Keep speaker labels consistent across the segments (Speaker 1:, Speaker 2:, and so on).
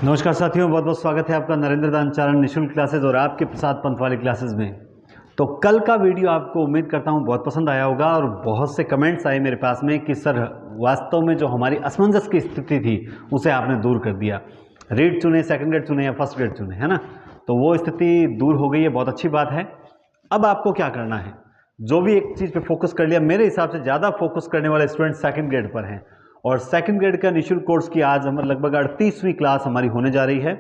Speaker 1: नमस्कार साथियों, बहुत बहुत स्वागत है आपका नरेंद्र दानचारण निःशुल्क क्लासेस और आपके प्रसाद पंत वाली क्लासेस में। तो कल का वीडियो आपको उम्मीद करता हूं बहुत पसंद आया होगा और बहुत से कमेंट्स आए मेरे पास में कि सर वास्तव में जो हमारी असमंजस की स्थिति थी उसे आपने दूर कर दिया। रीड चुने, सेकंड ग्रेड चुने या फर्स्ट ग्रेड चुने, है ना। तो वो स्थिति दूर हो गई है, बहुत अच्छी बात है। अब आपको क्या करना है, जो भी एक चीज़ पे फोकस कर लिया, मेरे हिसाब से ज़्यादा फोकस करने वाले स्टूडेंट सेकंड ग्रेड पर हैं और सेकंड ग्रेड का निःशुल्क कोर्स की आज हम लगभग 38वीं क्लास हमारी होने जा रही है।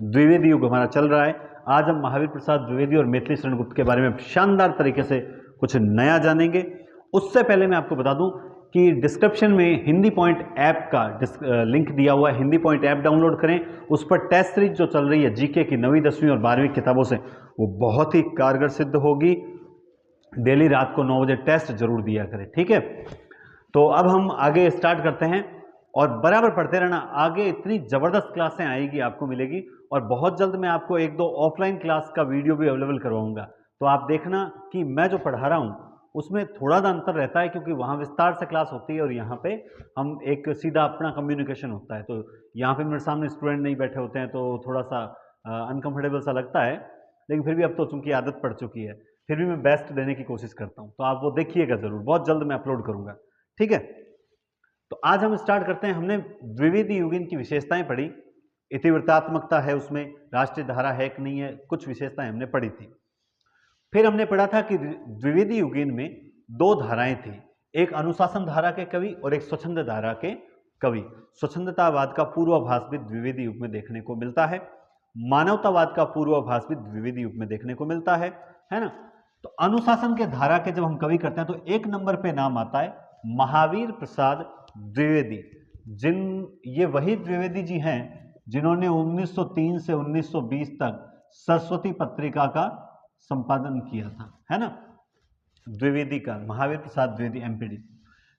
Speaker 1: द्विवेदी युग हमारा चल रहा है। आज हम महावीर प्रसाद द्विवेदी और मैथिली शरण गुप्त के बारे में शानदार तरीके से कुछ नया जानेंगे। उससे पहले मैं आपको बता दूं कि डिस्क्रिप्शन में हिंदी पॉइंट ऐप का लिंक दिया हुआ है। हिंदी पॉइंट ऐप डाउनलोड करें, उस पर टेस्ट सीरीज जो चल रही है जीके की 9वीं 10वीं और 12वीं किताबों से, वो बहुत ही कारगर सिद्ध होगी। डेली रात को 9 बजे टेस्ट जरूर दिया करें, ठीक है। तो अब हम आगे स्टार्ट करते हैं और बराबर पढ़ते रहना। आगे इतनी ज़बरदस्त क्लासें आएगी, आपको मिलेगी और बहुत जल्द मैं आपको एक दो ऑफलाइन क्लास का वीडियो भी अवेलेबल करवाऊंगा। तो आप देखना कि मैं जो पढ़ा रहा हूँ उसमें थोड़ा सा अंतर रहता है, क्योंकि वहाँ विस्तार से क्लास होती है और यहाँ पे हम एक सीधा अपना कम्युनिकेशन होता है। तो यहाँ पे मेरे सामने स्टूडेंट नहीं बैठे होते हैं तो थोड़ा सा अनकम्फर्टेबल सा लगता है, लेकिन फिर भी अब तो चूंकि आदत पड़ चुकी है, फिर भी मैं बेस्ट देने की कोशिश करता हूँ। तो आप वो देखिएगा जरूर, बहुत जल्द मैं अपलोड करूँगा, ठीक है। तो आज हम स्टार्ट करते हैं। हमने द्विवेदी युगीन की विशेषताएं पढ़ी, इतिवृत्तात्मकता है उसमें, राष्ट्रीय धारा है कि नहीं है, कुछ विशेषताएं हमने पढ़ी थी। फिर हमने पढ़ा था कि द्विवेदी युगीन में दो धाराएं थी, एक अनुशासन धारा के कवि और एक स्वच्छंद धारा के कवि। स्वच्छंदतावाद का पूर्वाभास भी द्विवेदी युग में देखने को मिलता है, मानवतावाद का पूर्वाभास भी द्विवेदी युग में देखने को मिलता है ना। तो अनुशासन के धारा के जब हम कवि करते हैं तो एक नंबर पे नाम आता है महावीर प्रसाद द्विवेदी। ये वही द्विवेदी जी हैं जिन्होंने 1903 से 1920 तक सरस्वती पत्रिका का संपादन किया था, है ना। द्विवेदी का, महावीर प्रसाद द्विवेदी एमपीडी।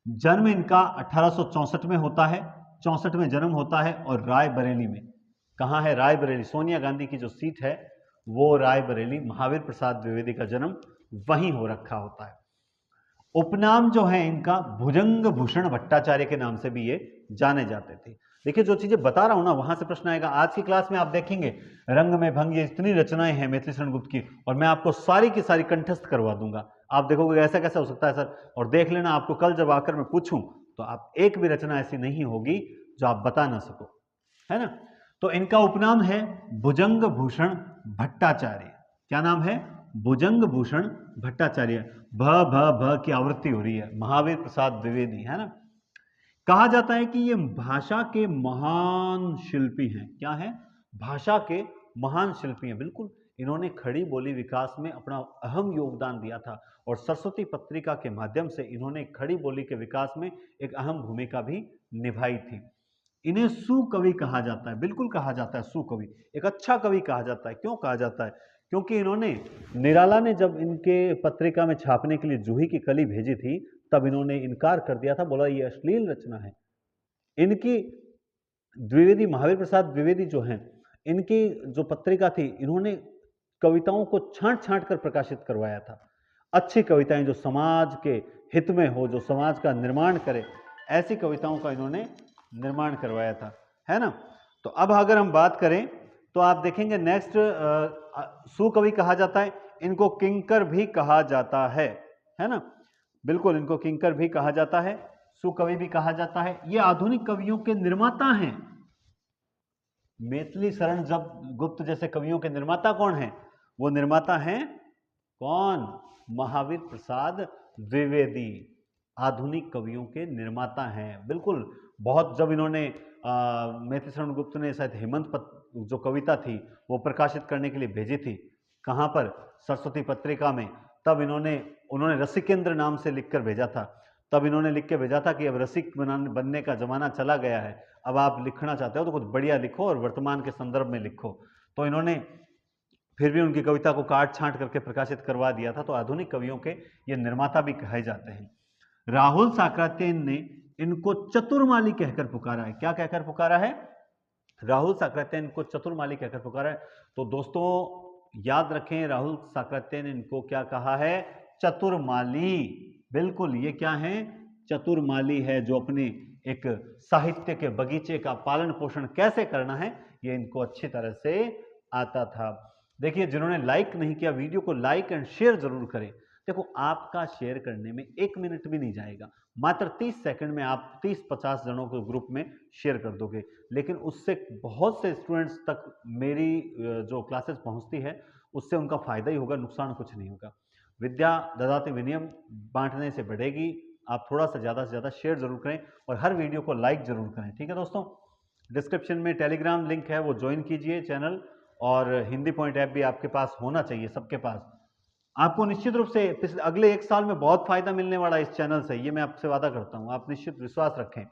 Speaker 1: जन्म इनका 1864 में होता है, 64 में जन्म होता है और रायबरेली में। कहाँ है रायबरेली? सोनिया गांधी की जो सीट है वो रायबरेली। महावीर प्रसाद द्विवेदी का जन्म वहीं हो रखा होता है। उपनाम जो है इनका भुजंग भूषण भट्टाचार्य के नाम से भी ये जाने जाते थे। देखिए, जो चीजें बता रहा हूं ना वहां से प्रश्न आएगा। आज की क्लास में आप देखेंगे रंग में भंग, ये इतनी रचनाएं हैं मैथिली शरण गुप्त की और मैं आपको सारी की सारी कंठस्थ करवा दूंगा। आप देखोगे ऐसा कैसे हो सकता है सर, और देख लेना आपको कल जब आकर मैं पूछूं तो आप एक भी रचना ऐसी नहीं होगी जो आप बता ना सको, है ना। तो इनका उपनाम है भुजंग भूषण भट्टाचार्य। क्या नाम है? भुजंग भूषण भट्टाचार्य। भ की आवृत्ति हो रही है, महावीर प्रसाद द्विवेदी, है ना। कहा जाता है कि ये भाषा के महान शिल्पी हैं। क्या है? भाषा के महान शिल्पी हैं, बिल्कुल। इन्होंने खड़ी बोली विकास में अपना अहम योगदान दिया था और सरस्वती पत्रिका के माध्यम से इन्होंने खड़ी बोली के विकास में एक अहम भूमिका भी निभाई थी। इन्हें सुकवि कहा जाता है, बिल्कुल कहा जाता है सुकवि, एक अच्छा कवि कहा जाता है। क्यों कहा जाता है? क्योंकि इन्होंने, निराला ने जब इनके पत्रिका में छापने के लिए जूही की कली भेजी थी तब इन्होंने इनकार कर दिया था, बोला ये अश्लील रचना है। इनकी द्विवेदी, महावीर प्रसाद द्विवेदी जो हैं, इनकी जो पत्रिका थी, इन्होंने कविताओं को छांट छांट कर प्रकाशित करवाया था। अच्छी कविताएं जो समाज के हित में हो, जो समाज का निर्माण करे, ऐसी कविताओं का इन्होंने निर्माण करवाया था, है ना। तो अब अगर हम बात करें तो आप देखेंगे नेक्स्ट, सुकवि कहा जाता है, इनको किंकर भी कहा जाता है ना। बिल्कुल, इनको किंकर भी कहा जाता है, सुकवि भी कहा जाता है। ये आधुनिक कवियों के निर्माता हैं। मैथिली शरण जब गुप्त जैसे कवियों के निर्माता कौन है? वो निर्माता हैं कौन? महावीर प्रसाद द्विवेदी आधुनिक कवियों के निर्माता हैं, बिल्कुल। बहुत जब इन्होंने मैथिली शरण गुप्त ने शायद हेमंत जो कविता थी वो प्रकाशित करने के लिए भेजी थी, कहाँ पर? सरस्वती पत्रिका में। तब उन्होंने रसिकेंद्र नाम से लिखकर भेजा था। तब इन्होंने लिख के भेजा था कि अब रसिक बनने का जमाना चला गया है, अब आप लिखना चाहते हो तो कुछ बढ़िया लिखो और वर्तमान के संदर्भ में लिखो। तो इन्होंने फिर भी उनकी कविता को काट छांट करके प्रकाशित करवा दिया था। तो आधुनिक कवियों के ये निर्माता भी कहे जाते हैं। राहुल साकृत्यायन ने इनको चतुर्माली कहकर पुकारा है। क्या कहकर पुकारा है? राहुल साकृत्यायन को चतुर्माली कहकर पुकारा है। तो दोस्तों याद रखें, राहुल साकृत्यायन ने इनको क्या कहा है? चतुर्माली। बिल्कुल, ये क्या है? चतुर्माली है, जो अपने एक साहित्य के बगीचे का पालन पोषण कैसे करना है, ये इनको अच्छी तरह से आता था। देखिए, जिन्होंने लाइक नहीं किया वीडियो को लाइक एंड शेयर जरूर करें। देखो, आपका शेयर करने में 1 मिनट भी नहीं जाएगा, मात्र 30 सेकंड में आप 30-50 जनों को ग्रुप में शेयर कर दोगे, लेकिन उससे बहुत से स्टूडेंट्स तक मेरी जो क्लासेस पहुंचती है उससे उनका फायदा ही होगा, नुकसान कुछ नहीं होगा। विद्या ददाति विनयम, बांटने से बढ़ेगी। आप थोड़ा सा ज़्यादा से ज़्यादा शेयर जरूर करें और हर वीडियो को लाइक जरूर करें, ठीक है दोस्तों। डिस्क्रिप्शन में टेलीग्राम लिंक है, वो ज्वाइन कीजिए चैनल, और हिंदी पॉइंट ऐप भी आपके पास होना चाहिए, सबके पास। आपको निश्चित रूप से अगले 1 साल में बहुत फायदा मिलने वाला है इस चैनल से, ये मैं आपसे वादा करता हूं, आप निश्चित विश्वास रखें।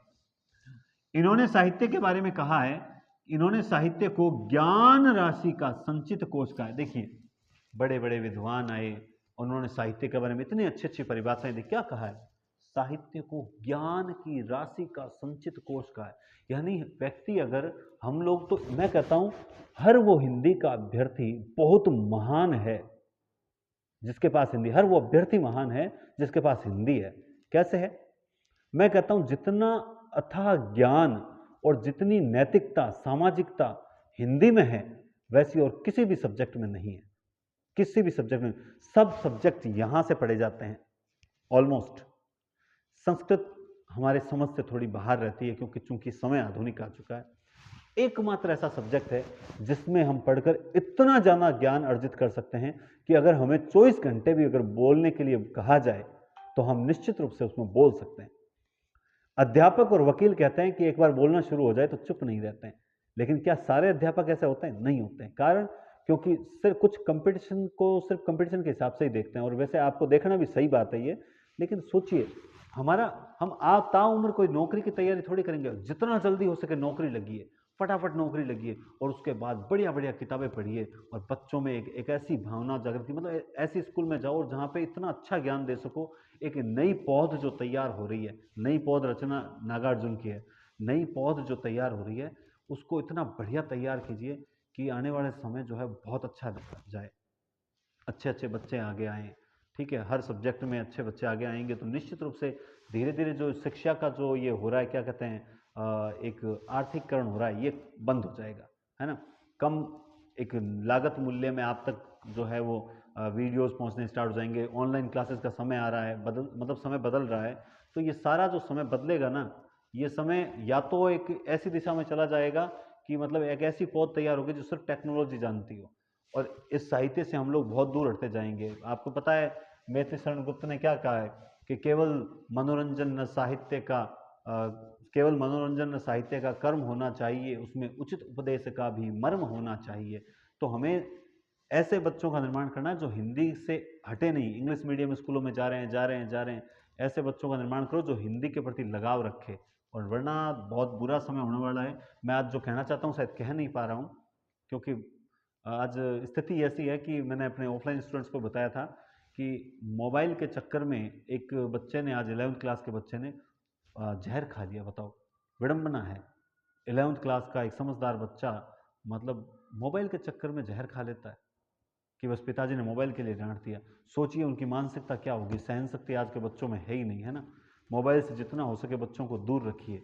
Speaker 1: इन्होंने साहित्य के बारे में कहा है, इन्होंने साहित्य को ज्ञान राशि का संचित कोश कहा है। देखिए, बड़े बड़े विद्वान आए, उन्होंने साहित्य के बारे में इतनी अच्छी अच्छी परिभाषाएं दी। क्या कहा है? साहित्य को ज्ञान की राशि का संचित कोश कहा है। यानी व्यक्ति, अगर हम लोग, तो मैं कहता हूं हर वो हिंदी का अभ्यर्थी बहुत महान है जिसके पास हिंदी, हर वो अभ्यर्थी महान है जिसके पास हिंदी है। कैसे है? मैं कहता हूं जितना अथाह ज्ञान और जितनी नैतिकता, सामाजिकता हिंदी में है, वैसी और किसी भी सब्जेक्ट में नहीं है। किसी भी सब्जेक्ट में, सब सब्जेक्ट यहां से पढ़े जाते हैं ऑलमोस्ट। संस्कृत हमारे समझ से थोड़ी बाहर रहती है, क्योंकि चूंकि समय आधुनिक आ चुका है। एकमात्र ऐसा सब्जेक्ट है जिसमें हम पढ़कर इतना ज्यादा ज्ञान अर्जित कर सकते हैं कि अगर हमें 24 घंटे भी अगर बोलने के लिए कहा जाए तो हम निश्चित रूप से उसमें बोल सकते हैं। अध्यापक और वकील कहते हैं कि एक बार बोलना शुरू हो जाए तो चुप नहीं रहते हैं, लेकिन क्या सारे अध्यापक ऐसे होते हैं? नहीं होते हैं। कारण, क्योंकि सिर्फ कुछ कंपटीशन को सिर्फ कंपटीशन के हिसाब से ही देखते हैं। और वैसे आपको देखना भी सही बात है ये, लेकिन सोचिए, हम ताउम्र कोई नौकरी की तैयारी थोड़ी करेंगे। जितना जल्दी हो सके नौकरी लगी है, फटाफट नौकरी लगी है, और उसके बाद बढ़िया बढ़िया किताबें पढ़िए और बच्चों में एक ऐसी भावना जागृति, मतलब ऐसी स्कूल में जाओ जहाँ पे इतना अच्छा ज्ञान दे सको। एक नई पौध जो तैयार हो रही है, नई पौध रचना नागार्जुन की है, नई पौध जो तैयार हो रही है, उसको इतना बढ़िया तैयार कीजिए कि आने वाले समय जो है बहुत अच्छा जाए, अच्छे अच्छे बच्चे आगे आएँ। ठीक है, हर सब्जेक्ट में अच्छे बच्चे आगे आएंगे तो निश्चित रूप से धीरे धीरे जो शिक्षा का जो ये हो रहा है, क्या कहते हैं, एक आर्थिककरण हो रहा है, ये बंद हो जाएगा, है ना। कम एक लागत मूल्य में आप तक जो है वो वीडियोस पहुंचने स्टार्ट हो जाएंगे। ऑनलाइन क्लासेस का समय आ रहा है, मतलब समय बदल रहा है। तो ये सारा जो समय बदलेगा ना, ये समय या तो एक ऐसी दिशा में चला जाएगा कि मतलब एक ऐसी पौध तैयार होगी जो सिर्फ टेक्नोलॉजी जानती हो, और इस साहित्य से हम लोग बहुत दूर हटते जाएंगे। आपको पता है मैत्री शरण गुप्त ने क्या कहा है कि केवल मनोरंजन न साहित्य का कर्म होना चाहिए, उसमें उचित उपदेश का भी मर्म होना चाहिए। तो हमें ऐसे बच्चों का निर्माण करना है जो हिंदी से हटे नहीं, इंग्लिश मीडियम स्कूलों में जा रहे हैं, ऐसे बच्चों का निर्माण करो जो हिंदी के प्रति लगाव रखे, और वरना बहुत बुरा समय होने वाला है। मैं आज जो कहना चाहता हूँ शायद कह नहीं पा रहा हूँ, क्योंकि आज स्थिति ऐसी है कि मैंने अपने ऑफलाइन स्टूडेंट्स को बताया था कि मोबाइल के चक्कर में एक बच्चे ने, आज 11th क्लास के बच्चे ने जहर खा लिया। बताओ, विडंबना है। 11th क्लास का एक समझदार बच्चा मतलब मोबाइल के चक्कर में जहर खा लेता है कि बस पिताजी ने मोबाइल के लिए डांट दिया। सोचिए उनकी मानसिकता क्या होगी। सहन शक्ति आज के बच्चों में है ही नहीं, है ना। मोबाइल से जितना हो सके बच्चों को दूर रखिए।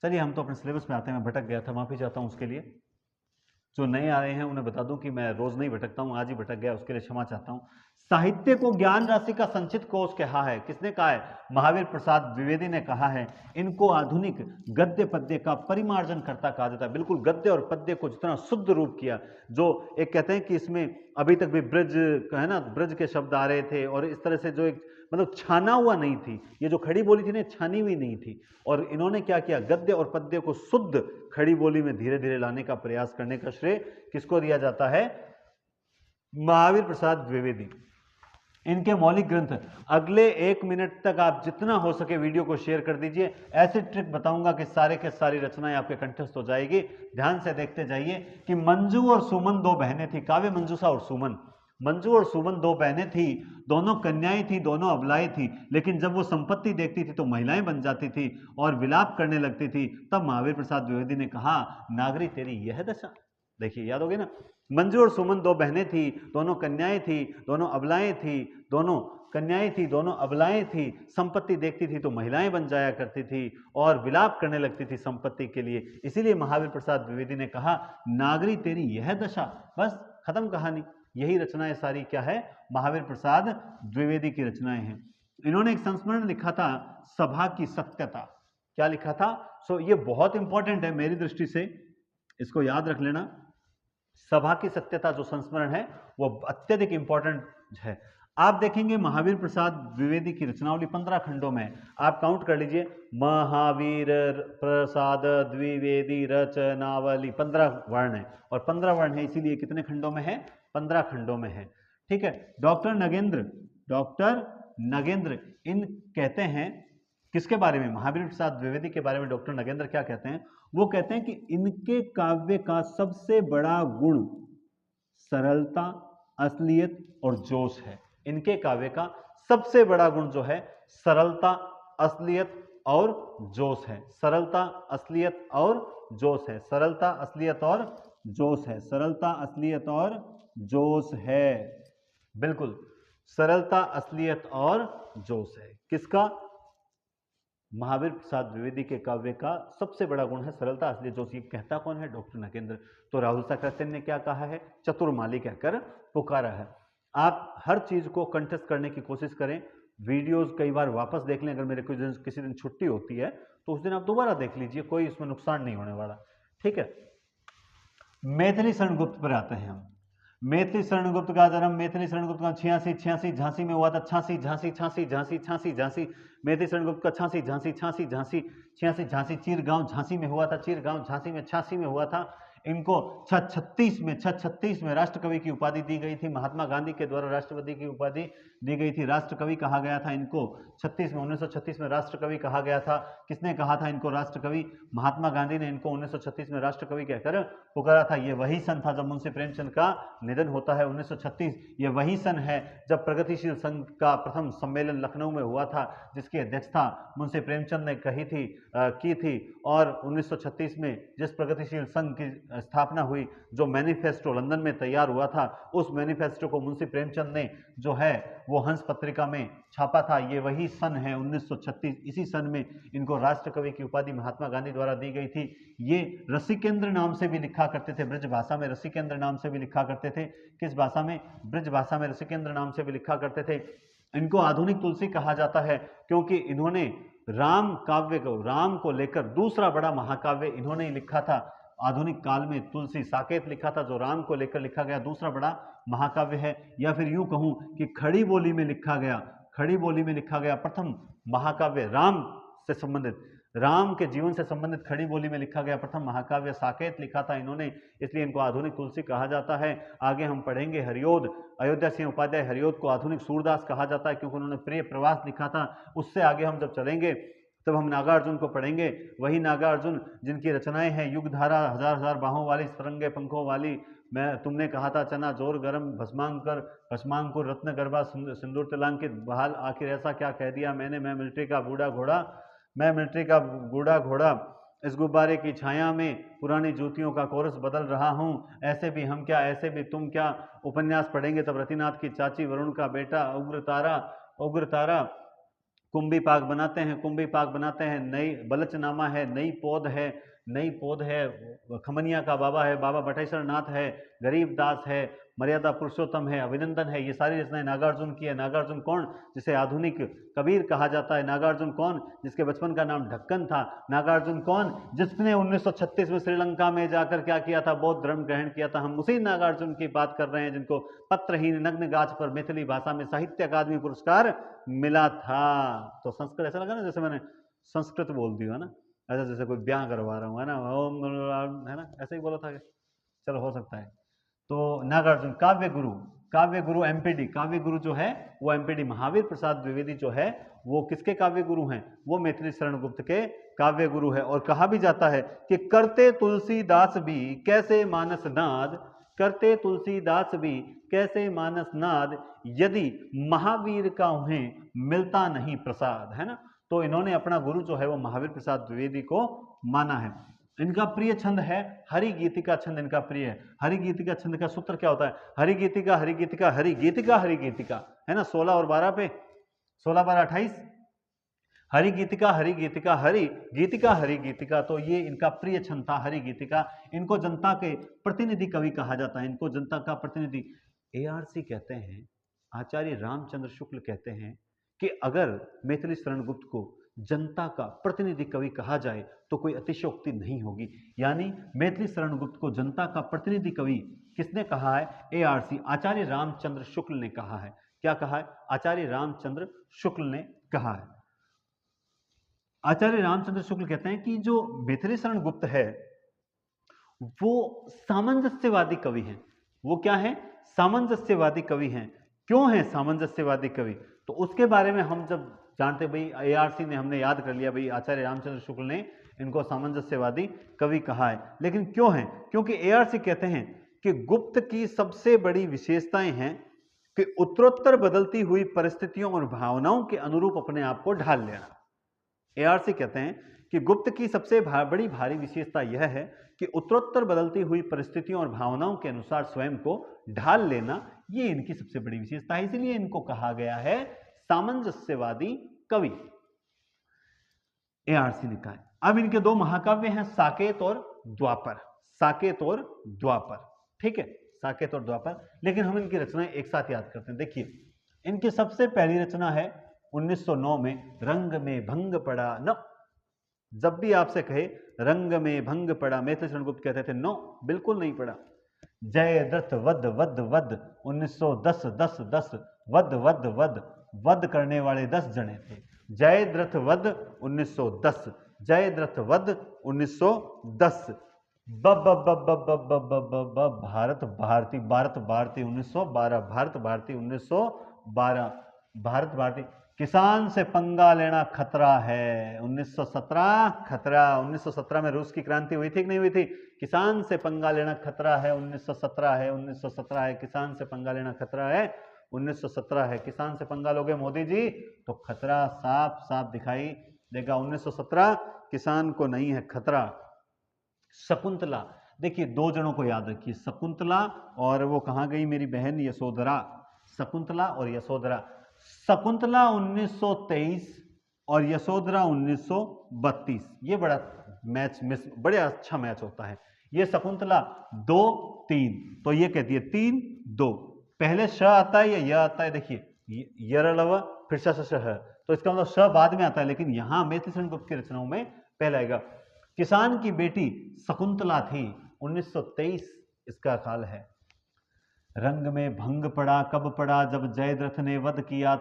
Speaker 1: चलिए, हम तो अपने सिलेबस में आते हैं। मैं भटक गया था, माफ़ी चाहता हूँ उसके लिए। जो नए आ रहे हैं उन्हें बता दूं कि मैं रोज नहीं भटकता हूं, आज ही भटक गया, उसके लिए क्षमा चाहता हूं। साहित्य को ज्ञान राशि का संचित कोश कहा है। किसने कहा है? महावीर प्रसाद द्विवेदी ने कहा है। इनको आधुनिक गद्य पद्य का परिमार्जन करता कहा जाता है। बिल्कुल गद्य और पद्य को जितना शुद्ध रूप किया, जो एक कहते हैं कि इसमें अभी तक भी ब्रज है ना, ब्रज के शब्द आ रहे थे, और इस तरह से जो एक मतलब छाना हुआ नहीं थी, ये जो खड़ी बोली थी ना, छानी हुई नहीं थी। और इन्होंने क्या किया, गद्य और पद्य को शुद्ध खड़ी बोली में धीरे धीरे लाने का प्रयास करने का श्रेय किसको दिया जाता है? महावीर प्रसाद द्विवेदी। इनके मौलिक ग्रंथ, अगले 1 मिनट तक आप जितना हो सके वीडियो को शेयर कर दीजिए। ऐसी ट्रिक बताऊंगा कि सारे के सारी रचनाएं आपके कंठस्थ हो जाएगी। ध्यान से देखते जाइए कि मंजू और सुमन 2 बहनें थी, काव्य मंजूषा और सुमन। मंजू और सुमन 2 बहनें थी, दोनों कन्याएं थी, दोनों अबलाएं थी, लेकिन जब वो संपत्ति देखती थी तो महिलाएं बन जाती थी और विलाप करने लगती थी। तब महावीर प्रसाद द्विवेदी ने कहा, नागरी तेरी यह दशा। देखिए याद होगी ना, मंजू और सुमन दो बहनें थी, दोनों कन्याएं थी, दोनों अबलाएं थी, दोनों कन्याएं थी, दोनों अबलाएं थी। संपत्ति देखती थी तो महिलाएं बन जाया करती थी और विलाप करने लगती थी संपत्ति के लिए। इसीलिए महावीर प्रसाद द्विवेदी ने कहा, नागरी तेरी यह दशा। बस खत्म कहानी। यही रचनाएं सारी क्या है, महावीर प्रसाद द्विवेदी की रचनाएं हैं। इन्होंने एक संस्मरण लिखा था, सभा की सत्यता। क्या लिखा था? ये बहुत इंपॉर्टेंट है मेरी दृष्टि से, इसको याद रख लेना। सभा की सत्यता जो संस्मरण है वो अत्यधिक इंपॉर्टेंट है। आप देखेंगे महावीर प्रसाद द्विवेदी की रचनावली 15 खंडों में, आप काउंट कर लीजिए, महावीर प्रसाद द्विवेदी रचनावली 15 वर्ण है, और 15 वर्ण है इसीलिए कितने खंडों में है? 15 खंडों में है। ठीक है। डॉक्टर नगेंद्र इन कहते हैं किसके बारे में? महावीर प्रसाद द्विवेदी के बारे में डॉक्टर नगेंद्र क्या कहते हैं? वो कहते हैं कि इनके काव्य का सबसे बड़ा गुण सरलता, असलियत और जोश है। इनके काव्य का सबसे बड़ा गुण जो है सरलता, असलियत और जोश है। सरलता, असलियत और जोश है। सरलता, असलियत और जोश है। सरलता, असलियत और जोश है। बिल्कुल, सरलता, असलियत और जोश है। किसका? महावीर प्रसाद द्विवेदी के काव्य का सबसे बड़ा गुण है सरलता, असलियत, जोश। ये कहता कौन है? डॉक्टर नगेंद्र। तो राहुल साकर्त्यन ने क्या कहा है? चतुर्माली कहकर पुकारा है। आप हर चीज को कंठस्थ करने की कोशिश करें। वीडियोस कई बार वापस देख लें। अगर मेरे किसी दिन छुट्टी होती है तो उस दिन आप दोबारा देख लीजिए, कोई इसमें नुकसान नहीं होने वाला। ठीक है। मैथिली शरण गुप्त पर आते हैं हम। मैथिली शरण गुप्त का जन्म मैथिली शरण गुप्त का 86 झांसी में हुआ था। झांसी मैथिली शरण गुप्त का 86 झांसी चीरगांव झांसी में हुआ था। चीरगांव झांसी में 86 में हुआ था। इनको 636 में राष्ट्रकवि की उपाधि दी गई थी। महात्मा गांधी के द्वारा राष्ट्रपति की उपाधि दी गई थी। राष्ट्रकवि कहा गया था इनको 1936 में राष्ट्रकवि कहा गया था। किसने कहा था इनको राष्ट्रकवि? महात्मा गांधी ने इनको 1936 में राष्ट्रकवि कहकर पुकारा था। यह वही सन था जब मुंशी प्रेमचंद का निधन होता है 1936। यह वही सन है जब प्रगतिशील संघ का प्रथम सम्मेलन लखनऊ में हुआ था, जिसकी अध्यक्षता मुंशी प्रेमचंद ने की थी। और 1936 में जिस प्रगतिशील संघ की स्थापना हुई, जो मैनिफेस्टो लंदन में तैयार हुआ था, उस मैनिफेस्टो को मुंशी प्रेमचंद ने जो है वो हंस पत्रिका में छापा था। ये वही सन है 1936। इसी सन में इनको राष्ट्रकवि की उपाधि महात्मा गांधी द्वारा दी गई थी। ये रसिकेंद्र नाम से भी लिखा करते थे, ब्रज भाषा में रसिकेंद्र नाम से भी लिखा करते थे। किस भाषा में? ब्रज भाषा में रसिकेंद्र नाम से भी लिखा करते थे। इनको आधुनिक तुलसी कहा जाता है क्योंकि इन्होंने राम काव्य को, राम को लेकर दूसरा बड़ा महाकाव्य इन्होंने ही लिखा था। आधुनिक काल में तुलसी साकेत लिखा था, जो राम को लेकर लिखा गया दूसरा बड़ा महाकाव्य है। या फिर यूं कहूं कि खड़ी बोली में लिखा गया प्रथम महाकाव्य, राम से संबंधित, राम के जीवन से संबंधित खड़ी बोली में लिखा गया प्रथम महाकाव्य साकेत लिखा था इन्होंने, इसलिए इनको आधुनिक तुलसी कहा जाता है। आगे हम पढ़ेंगे हरिओद, अयोध्या सिंह उपाध्याय हरिओद को आधुनिक सूरदास कहा जाता है क्योंकि उन्होंने प्रिय प्रवास लिखा था। उससे आगे हम जब चलेंगे तब हम नागार्जुन को पढ़ेंगे। वही नागार्जुन जिनकी रचनाएं हैं युगधारा, हजार हजार बाहों वाली, सरंगे पंखों वाली, मैं तुमने कहा था चना जोर गरम, भस्मांकुर रत्न गर्भा सिंदूर तिलांकित, बहाल आखिर ऐसा क्या कह दिया मैंने, मैं मिलिट्री का बूढ़ा घोड़ा, इस गुब्बारे की छाया में पुरानी जूतियों का कोरस बदल रहा हूँ, ऐसे भी हम क्या, ऐसे भी तुम क्या। उपन्यास पढ़ेंगे तब रतिनाथ की चाची, वरुण का बेटा, उग्र तारा, कुंभी पाक बनाते हैं, नई बलचनामा है, नई पौध है, खमनिया का बाबा है, बाबा बटेश्वर नाथ है, गरीब दास है, मर्यादा पुरुषोत्तम है, अभिनंदन है। ये सारी रचनाएं नागार्जुन की है। नागार्जुन कौन? जिसे आधुनिक कबीर कहा जाता है। नागार्जुन कौन? जिसके बचपन का नाम ढक्कन था। नागार्जुन कौन? जिसने 1936 में श्रीलंका में जाकर क्या किया था? बौद्ध धर्म ग्रहण किया था। हम उसी नागार्जुन की बात कर रहे हैं जिनको पत्रहीन नग्न गाछ पर मैथिली भाषा में साहित्य अकादमी पुरस्कार मिला था। तो संस्कृत ऐसा लगा ना जैसे मैंने संस्कृत बोल दिया ना, ऐसा जैसे कोई ब्याह करवा रहा हूँ, है ना, ओम है ना, ऐसे ही बोला था। चलो हो सकता है। तो नागार्जुन काव्य गुरु एमपीडी, काव्य गुरु जो है वो एमपीडी महावीर प्रसाद द्विवेदी जो है वो किसके काव्य गुरु हैं? वो मैथिली शरण गुप्त के काव्य गुरु है। और कहा भी जाता है कि करते तुलसीदास भी कैसे मानस नाद, यदि महावीर का उन्हें मिलता नहीं प्रसाद, है ना। तो इन्होंने अपना गुरु जो है वो महावीर प्रसाद द्विवेदी को माना है। इनका प्रिय छंद है हरि गीतिका छंद, इनका प्रिय है। हरि गीतिका छंद का सूत्र क्या होता है? हरि गीतिका हरि गीतिका हरि गीतिका हरि गीतिका, है ना, 16 और 12 पे, 16 12 28, हरि गीतिका हरि गीतिका हरि गीतिका हरि गीतिका। तो ये इनका प्रिय छंद था हरि गीतिका। इनको जनता के प्रतिनिधि कवि कहा जाता है, इनको जनता का प्रतिनिधि ARC कहते हैं, आचार्य रामचंद्र शुक्ल कहते हैं कि अगर मैथिली शरण गुप्त को जनता का प्रतिनिधि कवि कहा जाए तो कोई अतिशयोक्ति नहीं होगी। यानी मैथिली शरण गुप्त को जनता का प्रतिनिधि कवि किसने कहा है? ARC, आचार्य रामचंद्र शुक्ल ने कहा है। क्या कहा है? आचार्य रामचंद्र शुक्ल ने कहा है। आचार्य रामचंद्र शुक्ल कहते हैं कि जो मैथिली शरण गुप्त है वो सामंजस्यवादी कवि हैं। वो क्या है? सामंजस्यवादी कवि हैं। क्यों है सामंजस्यवादी कवि? तो उसके बारे में हम जब जानते, भाई ARC ने, हमने याद कर लिया भाई आचार्य रामचंद्र शुक्ल ने इनको सामंजस्यवादी कवि कहा है। लेकिन क्यों है? क्योंकि ARC कहते हैं कि गुप्त की सबसे बड़ी विशेषताएं हैं कि उत्तरोत्तर बदलती हुई परिस्थितियों और भावनाओं के अनुरूप अपने आप को ढाल लेना। ARC कहते हैं कि गुप्त की सबसे बड़ी भारी विशेषता यह है कि उत्तरोत्तर बदलती हुई परिस्थितियों और भावनाओं के अनुसार स्वयं को ढाल लेना, ये इनकी सबसे बड़ी विशेषता है। इसलिए इनको कहा गया है सामंजस्यवादी कवि, ARC ने कहा है। अब इनके दो महाकाव्य हैं, साकेत और द्वापर। साकेत और द्वापर, ठीक है, साकेत और द्वापर। लेकिन हम इनकी रचनाएं एक साथ याद करते हैं। देखिए, इनकी सबसे पहली रचना है 1909 में, रंग में भंग पड़ा न। जब भी आपसे कहे रंग में भंग पड़ा, मैथिली शरण गुप्त कहते थे नो, बिल्कुल नहीं पड़ा। जयद्रथ वध वध वध 1910 10 10, वध वध वध, वध करने वाले 10 जने थे। जयद्रथ वध 1910, जयद्रथ वध 1910। भारत भारती, भारत भारती 1912, भारत भारती 1912, भारत भारती। किसान से पंगा लेना खतरा है 1917, खतरा। 1917 में रूस की क्रांति हुई थी कि नहीं हुई थी? किसान से पंगा लेना खतरा है 1917 है, 1917 है। किसान से पंगा लेना खतरा है 1917 है। किसान से पंगा लोगे मोदी जी तो खतरा साफ साफ दिखाई देगा। 1917 किसान को नहीं है खतरा। शकुंतला, देखिए दो जनों को याद रखिए, शकुंतला और वो कहाँ गई मेरी बहन यशोधरा, शकुंतला और यशोधरा। शकुंतला 1923 और यशोधरा 1932। ये बड़ा मैच, बड़े अच्छा मैच होता है। ये शकुंतला 2 3, तो ये कहती है 3 2। पहले श आता है या य आता है? देखिए यरलव फिर श है, तो इसका मतलब श बाद में आता है। लेकिन यहां मैथिली शरण गुप्त की रचनाओं में पहले आएगा। किसान की बेटी शकुंतला थी 1923, इसका काल है। रंग में भंग पड़ा कब पड़ा? जब जयद्रथ ने वध किया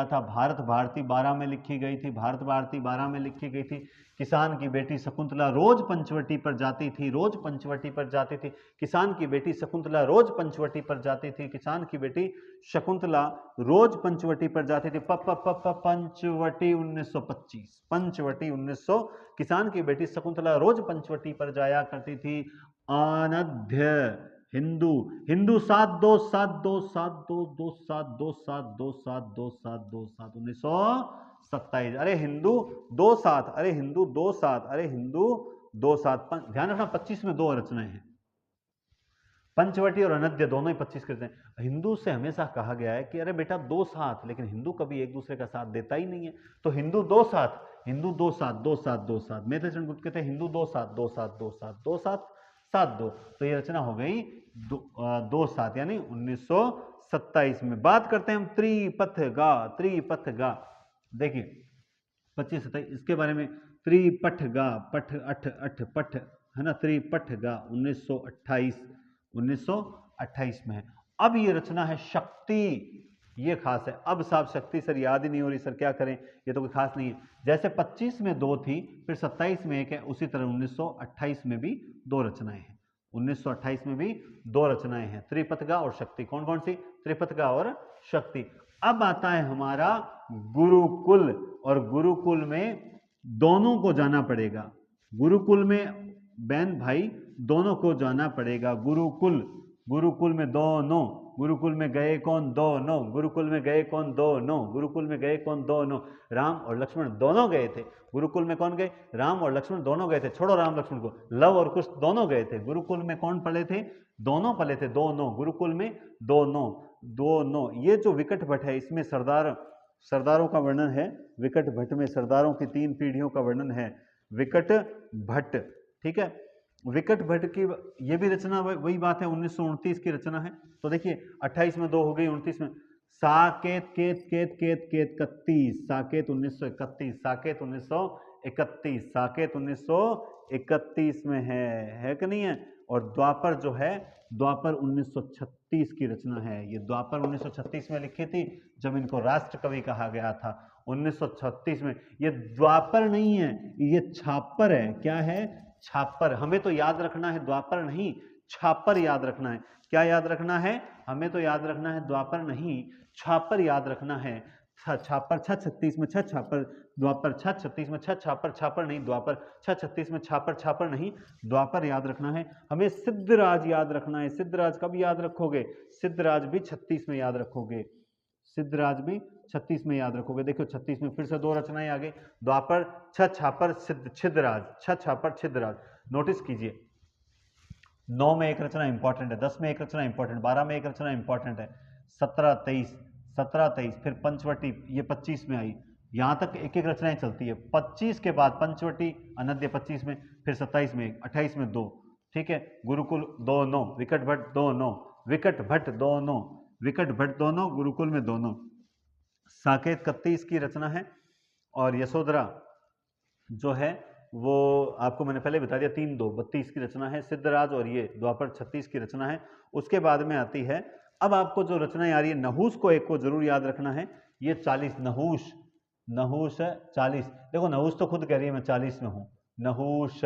Speaker 1: था। भारत भारती 12 में लिखी गई थी, भारत भारती 12 में लिखी गई थी। किसान की बेटी शकुंतला रोज पंचवटी पर जाती थी, रोज पंचवटी पर जाती थी। किसान की बेटी शकुंतला रोज पंचवटी पर जाती थी, किसान की बेटी शकुंतला रोज पंचवटी पर जाती थी। पंचवटी 1925, पंचवटी 1900। किसान की बेटी शकुंतला रोज पंचवटी पर जाया करती थी। अनध्य हिंदू, हिंदू 1927। अरे हिंदू 27, अरे हिंदू 27, अरे हिंदू 27। ध्यान रखना 25 में 2 रचनाएं हैं, पंचवटी और अनद्य दोनों ही 25 करते हैं। हिंदू से हमेशा कहा गया है कि अरे बेटा 2 साथ, लेकिन हिंदू कभी एक दूसरे का साथ देता ही नहीं है। तो हिंदू 2 साथ, हिंदू 2 साथ 2 साथ 2 साथ। मैथिली शरण गुप्त कहते हैं हिंदू 2 साथ 2 साथ 2 साथ 2 साथ 7 2। तो ये रचना हो गई 2 7, यानी 1927 में। बात करते हैं हम त्रिपथगा, त्रिपथगा। देखिए 25 27 इसके बारे में। त्रिपथगा, पठ अठ अठ पठ, है ना, त्रिपथगा 1928, 1928 में है। अब ये रचना है शक्ति, ये खास है। अब साहब शक्ति सर याद ही नहीं हो रही, सर क्या करें, ये तो कोई खास नहीं है। जैसे 25 में 2 थी, फिर 27 में 1 है, उसी तरह 1928 में भी 2 रचनाएं हैं। 1928 में भी 2 रचनाएं हैं, त्रिपथगा और शक्ति। कौन कौन सी? त्रिपथगा और शक्ति। अब आता है हमारा गुरुकुल, और गुरुकुल में दोनों को जाना पड़ेगा। गुरुकुल में बहन भाई दोनों को जाना पड़ेगा। गुरुकुल, गुरुकुल में दोनों, गुरुकुल में गए कौन, दोनों, गुरुकुल में गए कौन, दोनों, गुरुकुल में गए कौन, दोनों। राम और लक्ष्मण दोनों गए थे। गुरुकुल में कौन गए, राम और लक्ष्मण दोनों गए थे। छोड़ो राम लक्ष्मण को, लव और कुश दोनों गए थे। गुरुकुल में कौन पले थे, दोनों पले थे, दोनों, गुरुकुल में दोनों, दोनों। ये जो विकट भट्ट है इसमें सरदारों का वर्णन है। विकट भट्ट में सरदारों की 3 पीढ़ियों का वर्णन है। विकट भट्ट, ठीक है। विकट भट्ट की ये भी रचना वही बात है, 1929 की रचना है। तो देखिए 28 में 2 हो गई, 29 में साकेत केत केत केत केत 31, साकेत 1931, साकेत 1931, साकेत 1931 में है कि नहीं है। और द्वापर जो है, द्वापर 1936 की रचना है। ये द्वापर 1936 में लिखी थी जब इनको राष्ट्र कवि कहा गया था, 1936 में। ये द्वापर नहीं है, ये छापर है। क्या है, छापर। हमें तो याद रखना है द्वापर नहीं, छापर याद रखना है। क्या याद रखना है, हमें तो याद रखना है द्वापर नहीं, छापर याद रखना है। छापर 636 में 6 छापर, द्वापर 636 में 6 छापर, छापर नहीं द्वापर, 636 में छापर, छापर नहीं द्वापर याद रखना है। हमें सिद्धराज याद रखना है। सिद्धराज कब याद रखोगे, सिद्धराज भी 36 में याद रखोगे, सिद्धराज भी 36 में याद रखोगे। देखो 36 में फिर से 2 रचनाएं आ गई, द्वापर 6 छापर छिद्रराज, 6 छापर छिद्रराज। नोटिस कीजिए 9 में एक रचना इंपॉर्टेंट है, 10 में एक रचना इंपॉर्टेंट, 12 में एक रचना इंपॉर्टेंट है, 17 23, फिर पंचवटी ये 25 में आई। यहां तक एक एक रचनाएं चलती है। 25 के बाद पंचवटी अनद्य 25 में, फिर 27 में 28 में 2, ठीक है। गुरुकुल 2 9, विकट भट्ट 2 9, विकट भट्ट 2 9, विकट भट्ट दोनों, गुरुकुल में दोनों। साकेत 31 की रचना है। और यशोधरा जो है वो आपको मैंने पहले बता दिया 3 2 32 की रचना है। सिद्धराज और ये द्वापर 36 की रचना है। उसके बाद में आती है, अब आपको जो रचनाएं आ रही है, नहुस को एक को जरूर याद रखना है, ये 40, नहुस, नहुस 40। देखो नहुस तो खुद कह रही है मैं 40 में हूं, नहुस,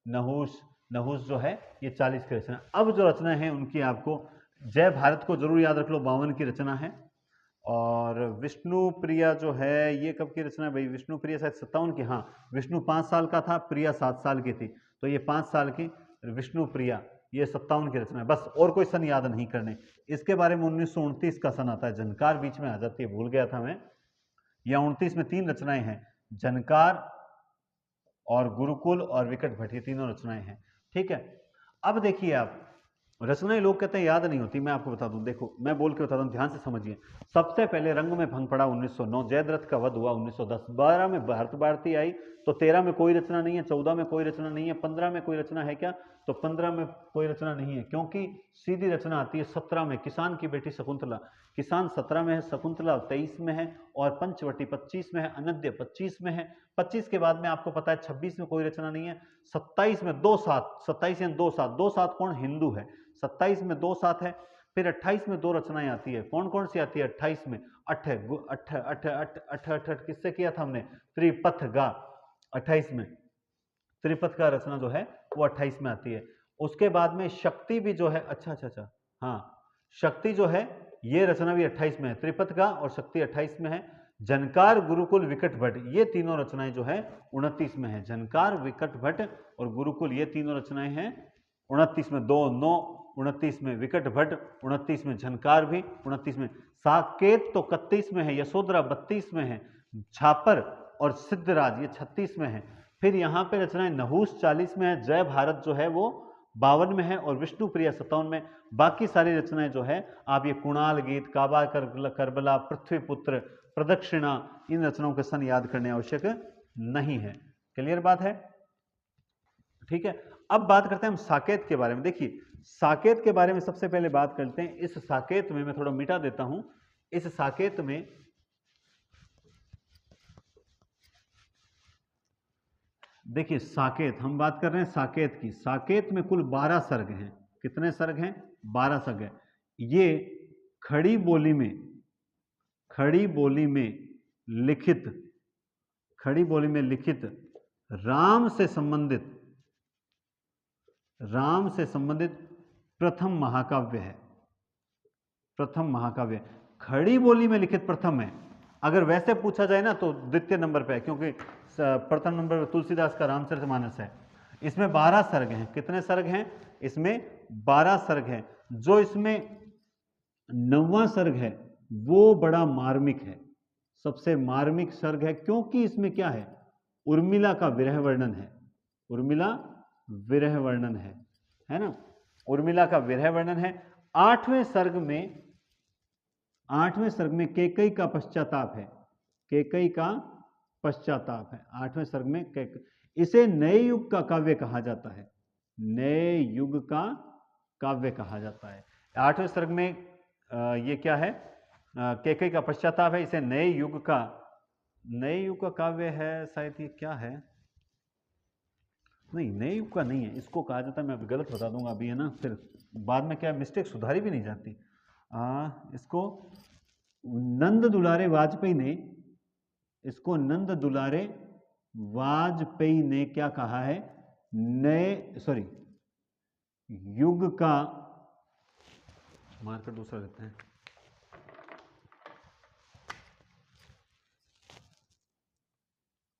Speaker 1: नहुस, नहुस जो है ये 40 की रचना। अब जो रचना है उनकी आपको, जय भारत को जरूर याद रख लो, 52 की रचना है। और विष्णु प्रिया जो है ये कब की रचना है भाई, विष्णु प्रिया शायद 57 की, हाँ। विष्णु 5 साल का था, प्रिया 7 साल की थी, तो ये 5 साल की विष्णु प्रिया, ये 57 की रचना है। बस और कोई सन याद नहीं करने। इसके बारे में 1929 का सन आता है, झनकार बीच में आ जाती है, भूल गया था मैं। या 29 में 3 रचनाएं हैं, झनकार और गुरुकुल और विकट भट्ट, ये तीनों रचनाएं हैं, ठीक है। अब देखिए आप, रचनाएं लोग कहते हैं याद नहीं होती, मैं आपको बता दूं, देखो मैं बोल के बताता हूं, ध्यान से समझिए। सबसे पहले रंग में भंग पड़ा 1909, जयद्रथ का वध हुआ 1910, 12 में भारत भारती आई, तो 13 में कोई रचना नहीं है, 14 में कोई रचना नहीं है, 15 में कोई रचना है क्या, तो 15 में कोई रचना नहीं है, क्योंकि सीधी रचना आती है 17 में, किसान की बेटी शकुंतला। किसान 17 में है, शकुंतला 23 में है, और पंचवटी 25 में है, अनद्य 25 में है। 25 के बाद में आपको पता है 26 में कोई रचना नहीं है। 27 में 2 7, 27 यानी 2 7, 2 7 कौन, हिंदू है, 27 में 2 7 है। फिर 28 में 2 रचनाएं आती है, कौन कौन सी आती है 28 में, अठ किससे किया था हमने, त्रिपथ गा, 28 में त्रिपथ का रचना जो है वो 28 में आती है। उसके बाद में शक्ति भी जो है, अच्छा, हाँ, शक्ति जो है ये रचना भी 28 में है, त्रिपथ गा और शक्ति 28 में है। झनकार गुरुकुल विकट भट्ट ये तीनों रचनाएं जो है 29 में है। झनकार विकट भट्ट और गुरुकुल ये तीनों रचनाएं हैं 29 में, 2 9 29 में, विकट भट्ट 29 में, झनकार भी 29 में, साकेत तो 31 में है, यशोधरा 32 में है, छापर और सिद्धराज ये 36 में है। फिर यहाँ पे रचनाएं नहुस 40 में है, जय भारत जो है वो 52 में है, और विष्णु प्रिया 57 में। बाकी सारी रचनाएं जो है आप ये कुणाल गीत, काबा करबला, पृथ्वीपुत्र, प्रदक्षिणा, इन रचनाओं के सन याद करने आवश्यक नहीं है। क्लियर बात है, ठीक है। अब बात करते हैं हम साकेत के बारे में। देखिए साकेत के बारे में सबसे पहले बात करते हैं। इस साकेत में मैं थोड़ा मिटा देता हूं, इस साकेत में देखिए साकेत, हम बात कर रहे हैं साकेत की। साकेत में कुल 12 सर्ग हैं। कितने सर्ग हैं, 12 सर्ग हैं। ये खड़ी बोली में लिखित राम से संबंधित प्रथम महाकाव्य है। प्रथम महाकाव्य खड़ी बोली में लिखित प्रथम है। अगर वैसे पूछा जाए ना तो द्वितीय नंबर पे है, क्योंकि प्रथम नंबर पे तुलसीदास का रामचरितमानस है। इसमें 12 सर्ग हैं। कितने सर्ग हैं, इसमें 12 सर्ग हैं। जो इसमें 9वां सर्ग है वो बड़ा मार्मिक है, सबसे मार्मिक सर्ग है, क्योंकि इसमें क्या है, उर्मिला का विरह वर्णन है, उर्मिला विरह वर्णन है ना, उर्मिला का विरह वर्णन है। 8वें सर्ग में कैकेयी का पश्चाताप है, कैकेयी का पश्चाताप है 8वें सर्ग में। इसे नए युग का काव्य कहा जाता है, नए युग का काव्य कहा जाता है। 8वें सर्ग में ये क्या है, कैकेयी का पश्चाताप है, इसे नए युग का काव्य है, शायद ये क्या है, नहीं नए युग का नहीं है, इसको कहा जाता है, मैं अभी गलत बता दूंगा अभी, है ना, फिर बाद में क्या मिस्टेक सुधारी भी नहीं जाती। इसको नंद दुलारे वाजपेयी ने, इसको नंद दुलारे वाजपेयी ने क्या कहा है, युग का, मार्कर दूसरा देते हैं,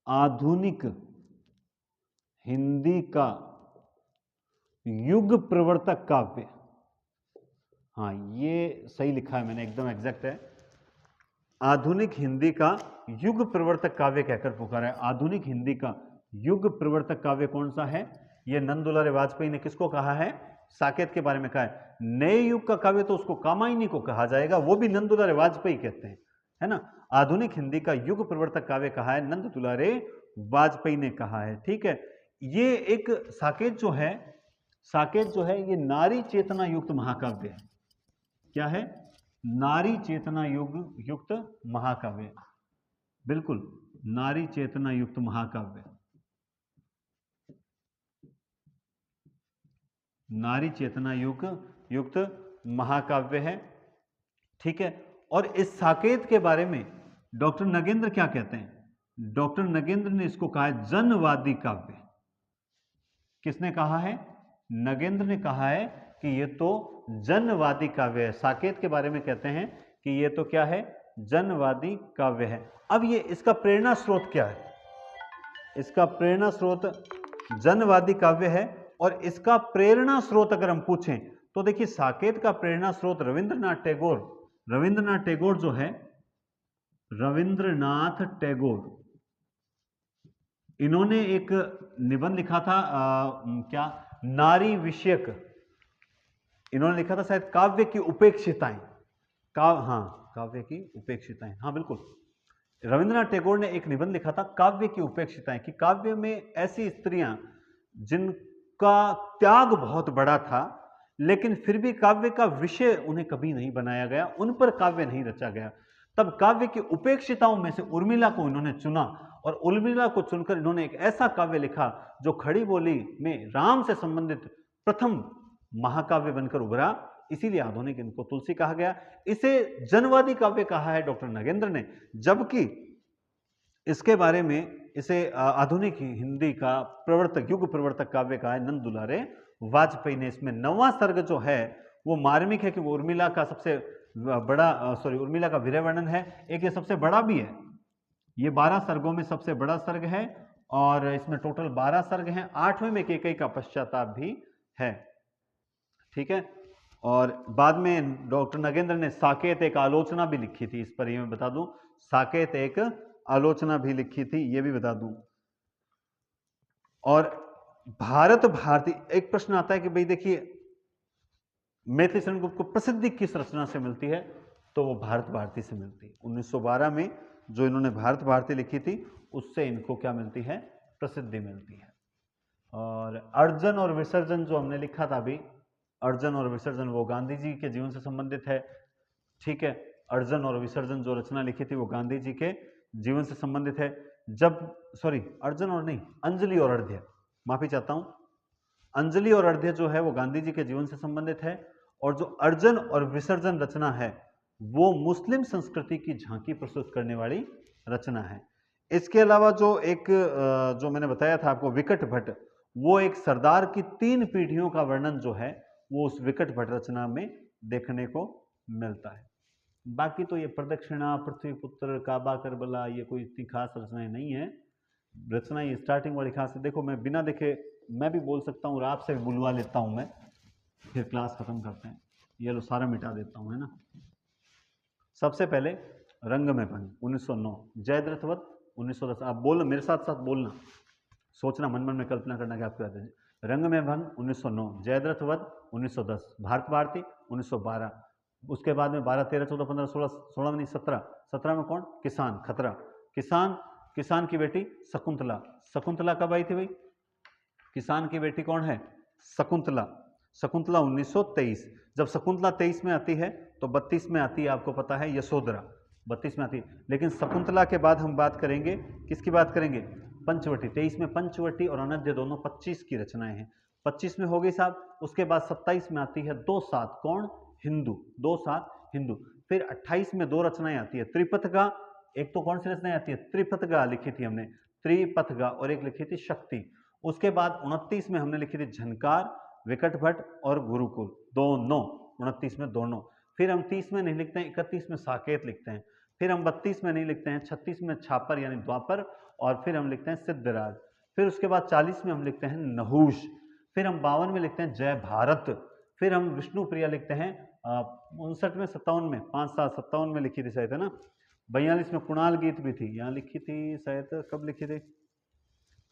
Speaker 1: आधुनिक हिंदी का युग प्रवर्तक काव्य। हाँ ये सही लिखा है मैंने, एकदम एग्जैक्ट है, आधुनिक हिंदी का युग प्रवर्तक काव्य कहकर पुकारा है। आधुनिक हिंदी का युग प्रवर्तक काव्य कौन सा है, ये नंद दुलारे वाजपेयी ने किसको कहा है, साकेत के बारे में कहा है। नए युग का काव्य तो उसको कामायनी को कहा जाएगा, वो भी नंद दुलारे वाजपेयी कहते हैं, है ना। आधुनिक हिंदी का युग प्रवर्तक काव्य कहा है, नंद दुलारे वाजपेयी ने कहा है, ठीक है। ये एक साकेत जो है ये नारी चेतना युक्त महाकाव्य है। क्या है, नारी चेतना युक्त महाकाव्य, बिल्कुल नारी चेतना युक्त महाकाव्य, नारी चेतना युक्त महाकाव्य है, ठीक है। और इस साकेत के बारे में डॉक्टर नगेंद्र क्या कहते हैं, डॉक्टर नगेंद्र ने इसको कहा है जनवादी काव्य। किसने कहा है, नगेंद्र ने कहा है कि ये तो जनवादी काव्य है। साकेत के बारे में कहते हैं कि ये तो क्या है, जनवादी काव्य है। अब ये इसका प्रेरणा स्रोत क्या है, इसका प्रेरणा स्रोत जनवादी काव्य है। और इसका प्रेरणा स्रोत अगर हम पूछें तो देखिए, साकेत का प्रेरणा स्रोत रविंद्रनाथ टैगोर जो है, रविंद्रनाथ टैगोर, इन्होंने एक निबंध लिखा था, क्या, नारी विषयक, इन्होंने लिखा था शायद काव्य की उपेक्षिताएं, काव्य की उपेक्षिताएं, हाँ बिल्कुल, रविंद्रनाथ टैगोर ने एक निबंध लिखा था काव्य की उपेक्षिताएं, कि काव्य में ऐसी स्त्रियां जिनका त्याग बहुत बड़ा था, लेकिन फिर भी काव्य का विषय उन्हें कभी नहीं बनाया गया, उन पर काव्य नहीं रचा गया। तब काव्य की उपेक्षिताओं में से उर्मिला को इन्होंने चुना, और उर्मिला को चुनकर इन्होंने एक ऐसा काव्य लिखा जो खड़ी बोली में राम से संबंधित प्रथम महाकाव्य बनकर उभरा, इसीलिए आधुनिक इनको तुलसी कहा गया। इसे जनवादी काव्य कहा है डॉक्टर नगेंद्र ने, जबकि इसके बारे में इसे आधुनिक हिंदी का युग प्रवर्तक काव्य कहा है नंद दुलारे वाजपेयी ने। इसमें 9वां सर्ग जो है वो मार्मिक है, कि वो उर्मिला का सबसे बड़ा उर्मिला का विरह वर्णन है, एक ये सबसे बड़ा भी है, ये 12 सर्गों में सबसे बड़ा सर्ग है, और इसमें टोटल 12 सर्ग हैं। 8वें में कैकेयी का पश्चाताप भी है, ठीक है। और बाद में डॉक्टर नगेंद्र ने साकेत एक आलोचना भी लिखी थी, इस पर ये मैं बता दूं, साकेत एक आलोचना भी लिखी थी, ये भी बता दूं। और भारत भारती, एक प्रश्न आता है कि भाई देखिए, मैथिली शरण गुप्त को प्रसिद्धि किस रचना से मिलती है, तो वो भारत भारती से मिलती है। 1912 में जो इन्होंने भारत भारती लिखी थी, उससे इनको क्या मिलती है, प्रसिद्धि मिलती है। और अर्जन और विसर्जन जो हमने लिखा था अभी, अर्जन और विसर्जन, वो गांधी जी के जीवन से संबंधित है, ठीक है। अर्जन और विसर्जन जो रचना लिखी थी वो गांधी जी के जीवन से संबंधित है। अर्जन और नहीं, अंजलि और अर्ध्य, माफी चाहता हूं, अंजलि और अर्ध्य जो है वो गांधी जी के जीवन से संबंधित है। और जो अर्जन और विसर्जन रचना है वो मुस्लिम संस्कृति की झांकी प्रस्तुत करने वाली रचना है। इसके अलावा जो मैंने बताया था आपको, विकट भट्ट, वो एक सरदार की 3 पीढ़ियों का वर्णन जो है वो उस विकट भट्ट रचना में देखने को मिलता है। बाकी तो ये प्रदक्षिणा, पृथ्वीपुत्र, काबा करबला, ये कोई इतनी खास रचनाएं नहीं है। रचना ये स्टार्टिंग वाली खास है, देखो मैं बिना देखे मैं भी बोल सकता हूँ और आपसे भी बुलवा लेता हूँ मैं, फिर क्लास खत्म करते हैं। ये लो सारा मिटा देता हूँ, है ना। सबसे पहले रंग में भंग 1909, जयद्रथ वध 1910। आप बोलो मेरे साथ साथ बोलना, सोचना मन मन में कल्पना करना कि आप क्या कहते हैं। रंग में भंग 1909, जयद्रथ वध 1910, भारत भारती 1912। उसके बाद में 12, 13, 14, 15, 16, 16 में नहीं 17, 17 में कौन, किसान खतरा, किसान, किसान की बेटी शकुंतला। शकुंतला कब आई थी भाई, किसान की बेटी कौन है, शकुंतला। शकुंतला 1923। जब शकुंतला 23 में आती है तो 32 में आती है, आपको पता है, यशोधरा 32 में आती है। लेकिन शकुंतला के बाद हम बात करेंगे, किसकी बात करेंगे, पंचवटी। 23 में पंचवटी और अनद्य दोनों 25 की रचनाएं हैं। 25 में हो गई साहब। उसके बाद 27 में आती है दो सात, कौन, हिंदू, दो सात हिंदू। फिर 28 में दो रचनाएं आती है, त्रिपथगा। एक तो कौन सी रचनाएं आती है, त्रिपथगा लिखी थी हमने, त्रिपथगा, और एक लिखी थी शक्ति। उसके बाद 29 में हमने लिखी थी झनकार, विकट भट्ट और गुरुकुल, दोनों 29 में दोनों। फिर हम 30 में नहीं लिखते हैं, 31 में साकेत लिखते हैं। फिर हम 32 में नहीं लिखते हैं, 36 में छापर यानी द्वापर, और फिर हम लिखते हैं सिद्धराज। फिर उसके बाद 40 में हम लिखते हैं नहुष। फिर हम 52 में लिखते हैं जय भारत। फिर हम विष्णु प्रिया लिखते हैं 59 में, 57 में, 5 साल 57 में लिखी थी शायद, है ना। 42 में कुणाल गीत भी थी, यहाँ लिखी थी शायद, कब लिखी थी,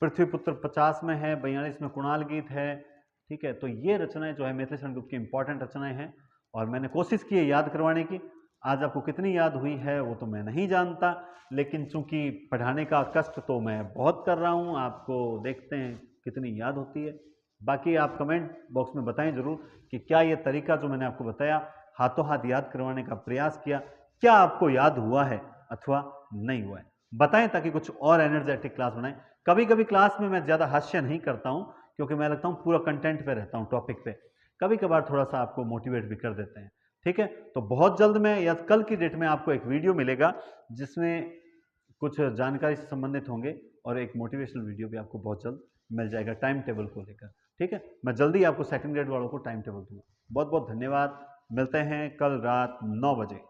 Speaker 1: पृथ्वीपुत्र 50 में है, 42 में कुणाल गीत है, ठीक है। तो ये रचनाएं जो है मैथिली शरण गुप्त की इंपॉर्टेंट रचनाएं हैं, और मैंने कोशिश की है याद करवाने की। आज आपको कितनी याद हुई है वो तो मैं नहीं जानता, लेकिन चूंकि पढ़ाने का कष्ट तो मैं बहुत कर रहा हूँ, आपको देखते हैं कितनी याद होती है। बाकी आप कमेंट बॉक्स में बताएं जरूर कि क्या ये तरीका जो मैंने आपको बताया, हाथों हाथ याद करवाने का प्रयास किया, क्या आपको याद हुआ है अथवा नहीं हुआ है, बताएं, ताकि कुछ और एनर्जेटिक क्लास बनाएं। कभी कभी क्लास में मैं ज़्यादा हास्य नहीं करता हूं, क्योंकि मैं लगता हूं पूरा कंटेंट पे रहता हूं, टॉपिक पे। कभी कभार थोड़ा सा आपको मोटिवेट भी कर देते हैं, ठीक है। तो बहुत जल्द में या कल की डेट में आपको एक वीडियो मिलेगा जिसमें कुछ जानकारी से संबंधित होंगे, और एक मोटिवेशनल वीडियो भी आपको बहुत जल्द मिल जाएगा टाइम टेबल को लेकर, ठीक है। मैं जल्दी आपको सेकंड ग्रेड वालों को टाइम टेबल दूंगा। बहुत बहुत धन्यवाद, मिलते हैं कल रात 9 बजे।